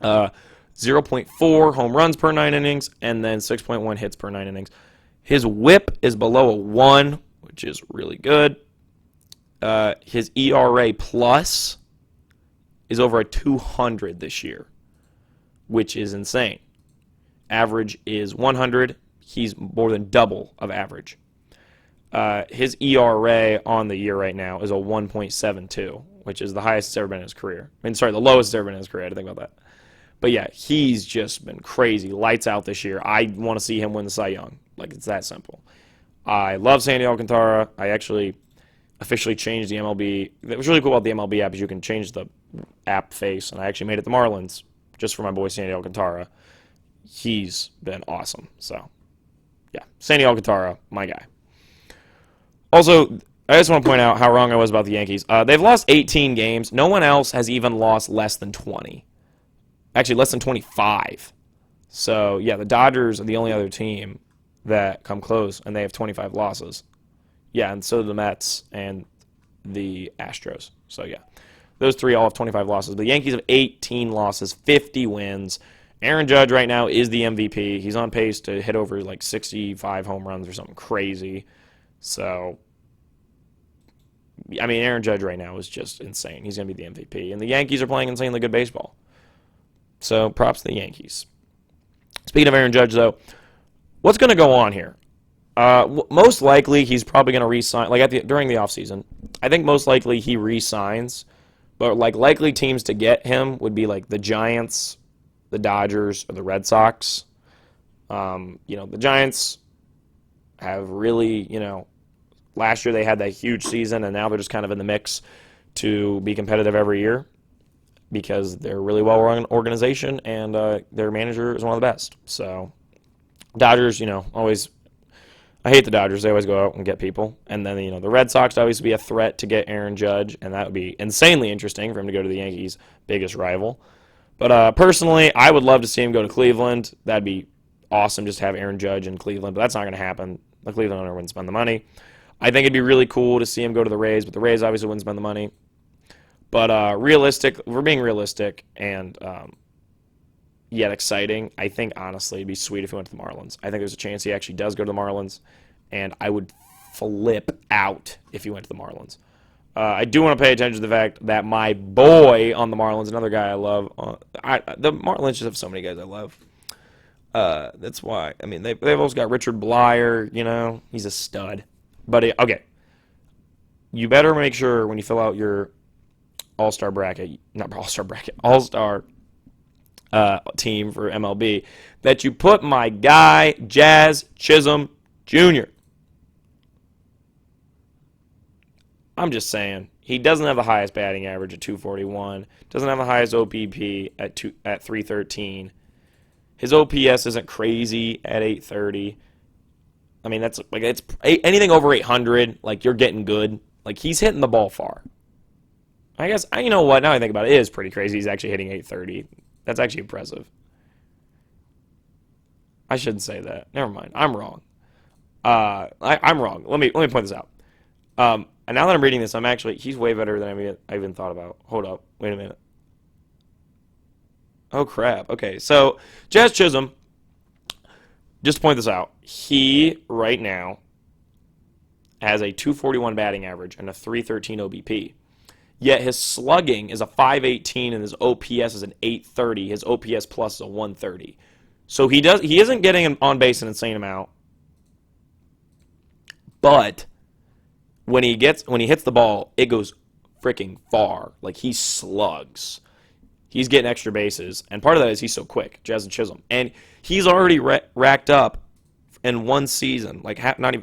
0.4 home runs per 9 innings, and then 6.1 hits per 9 innings. His whip is below a 1, which is really good. His ERA plus is over a 200 this year, which is insane. Average is 100. He's more than double of average. His ERA on the year right now is a 1.72, which is the highest it's ever been in his career. The lowest it's ever been in his career. I had to think about that. But yeah, he's just been crazy. Lights out this year. I want to see him win the Cy Young. Like, it's that simple. I love Sandy Alcantara. I actually officially changed the MLB. It was really cool about the MLB app is you can change the app face, and I actually made it the Marlins just for my boy Sandy Alcantara. He's been awesome. So, yeah, Sandy Alcantara, my guy. Also, I just want to point out how wrong I was about the Yankees. They've lost 18 games. No one else has even lost less than 20. Actually, less than 25. So, yeah, the Dodgers are the only other team that come close, and they have 25 losses. Yeah, and so do the Mets and the Astros. So, yeah, those three all have 25 losses. The Yankees have 18 losses, 50 wins. Aaron Judge right now is the MVP. He's on pace to hit over like 65 home runs or something crazy. So, I mean, Aaron Judge right now is just insane. He's going to be the MVP. And the Yankees are playing insanely good baseball. So, props to the Yankees. Speaking of Aaron Judge, though, what's going to go on here? Most likely, he's probably going to re-sign, during the offseason. I think most likely he re-signs, but likely teams to get him would be like the Giants, the Dodgers, or the Red Sox. The Giants have really, last year they had that huge season, and now they're just kind of in the mix to be competitive every year because they're a really well-run organization, and their manager is one of the best. So, Dodgers, always... I hate the Dodgers. They always go out and get people. And then, the Red Sox always be a threat to get Aaron Judge, and that would be insanely interesting for him to go to the Yankees' biggest rival. But personally, I would love to see him go to Cleveland. That'd be awesome just to have Aaron Judge in Cleveland, but that's not going to happen. The Cleveland owner wouldn't spend the money. I think it'd be really cool to see him go to the Rays, but the Rays obviously wouldn't spend the money. But we're being realistic and yet exciting. I think, honestly, it'd be sweet if he went to the Marlins. I think there's a chance he actually does go to the Marlins, and I would flip out if he went to the Marlins. I do want to pay attention to the fact that my boy on the Marlins, another guy I love, the Marlins just have so many guys I love. That's why. I mean, they've also got Richard Blyer, he's a stud. But, okay, you better make sure when you fill out your All-Star bracket, not All-Star bracket, All-Star team for MLB, that you put my guy, Jazz Chisholm Jr. I'm just saying. He doesn't have the highest batting average at 241. Doesn't have the highest OPP at 313. His OPS isn't crazy at 830. I mean, that's like it's anything over 800. Like you're getting good. Like he's hitting the ball far. I guess you know what? Now I think about it, it is pretty crazy. He's actually hitting 830. That's actually impressive. I shouldn't say that. Never mind. I'm wrong. I'm wrong. Let me point this out. And now that I'm reading this, he's way better than I even thought about. Hold up. Wait a minute. Oh, crap. Okay, so Jazz Chisholm, just to point this out, he right now has a 241 batting average and a 313 OBP. Yet his slugging is a 518 and his OPS is an 830. His OPS plus is a 130. So he isn't getting on base an insane amount. But when he hits the ball, it goes freaking far. Like he slugs. He's getting extra bases, and part of that is he's so quick, Jazz Chisholm, and he's already racked up in one season, like not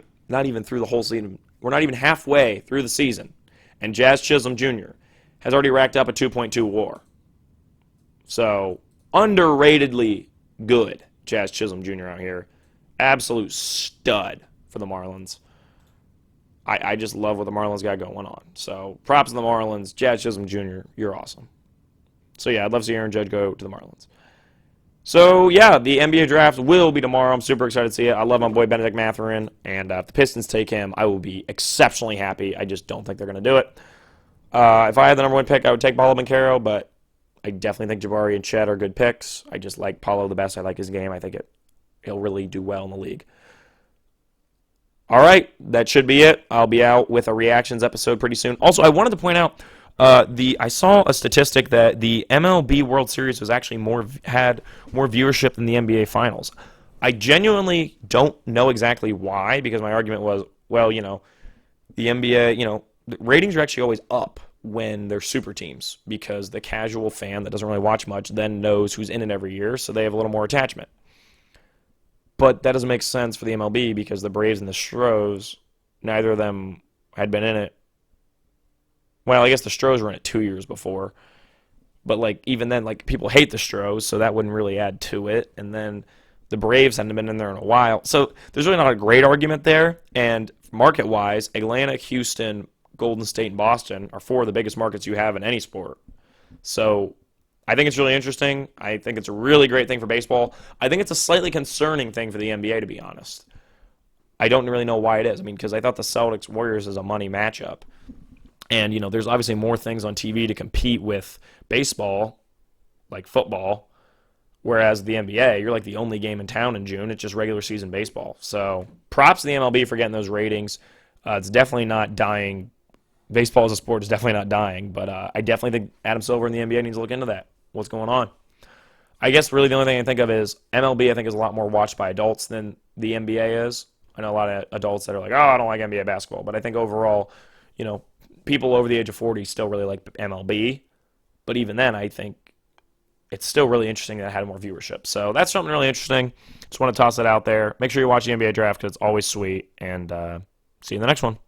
even through the whole season. We're not even halfway through the season, and Jazz Chisholm Jr. has already racked up a 2.2 WAR. So underratedly good, Jazz Chisholm Jr. out here, absolute stud for the Marlins. I just love what the Marlins got going on. So props to the Marlins, Jazz Chisholm Jr. You're awesome. So, yeah, I'd love to see Aaron Judge go to the Marlins. So, yeah, the NBA draft will be tomorrow. I'm super excited to see it. I love my boy Benedict Mathurin, and if the Pistons take him, I will be exceptionally happy. I just don't think they're going to do it. If I had the number one pick, I would take Paulo Banchero, but I definitely think Jabari and Chet are good picks. I just like Paulo the best. I like his game. I think he'll really do well in the league. All right, that should be it. I'll be out with a reactions episode pretty soon. Also, I wanted to point out, I saw a statistic that the MLB World Series was actually had more viewership than the NBA Finals. I genuinely don't know exactly why, because my argument was, well, the NBA, the ratings are actually always up when they're super teams, because the casual fan that doesn't really watch much then knows who's in it every year, so they have a little more attachment. But that doesn't make sense for the MLB, because the Braves and the Stros, neither of them had been in it. Well, I guess the Stros were in it 2 years before. But, even then, people hate the Stros, so that wouldn't really add to it. And then the Braves hadn't been in there in a while. So there's really not a great argument there. And market-wise, Atlanta, Houston, Golden State, and Boston are four of the biggest markets you have in any sport. So I think it's really interesting. I think it's a really great thing for baseball. I think it's a slightly concerning thing for the NBA, to be honest. I don't really know why it is. Because I thought the Celtics-Warriors is a money matchup. And, there's obviously more things on TV to compete with baseball, like football, whereas the NBA, you're like the only game in town in June. It's just regular season baseball. So props to the MLB for getting those ratings. It's definitely not dying. Baseball as a sport is definitely not dying, but I definitely think Adam Silver and the NBA needs to look into that. What's going on? I guess really the only thing I can think of is MLB, I think, is a lot more watched by adults than the NBA is. I know a lot of adults that are like, oh, I don't like NBA basketball. But I think overall, people over the age of 40 still really like MLB. But even then, I think it's still really interesting that it had more viewership. So that's something really interesting. Just want to toss it out there. Make sure you watch the NBA draft because it's always sweet. And see you in the next one.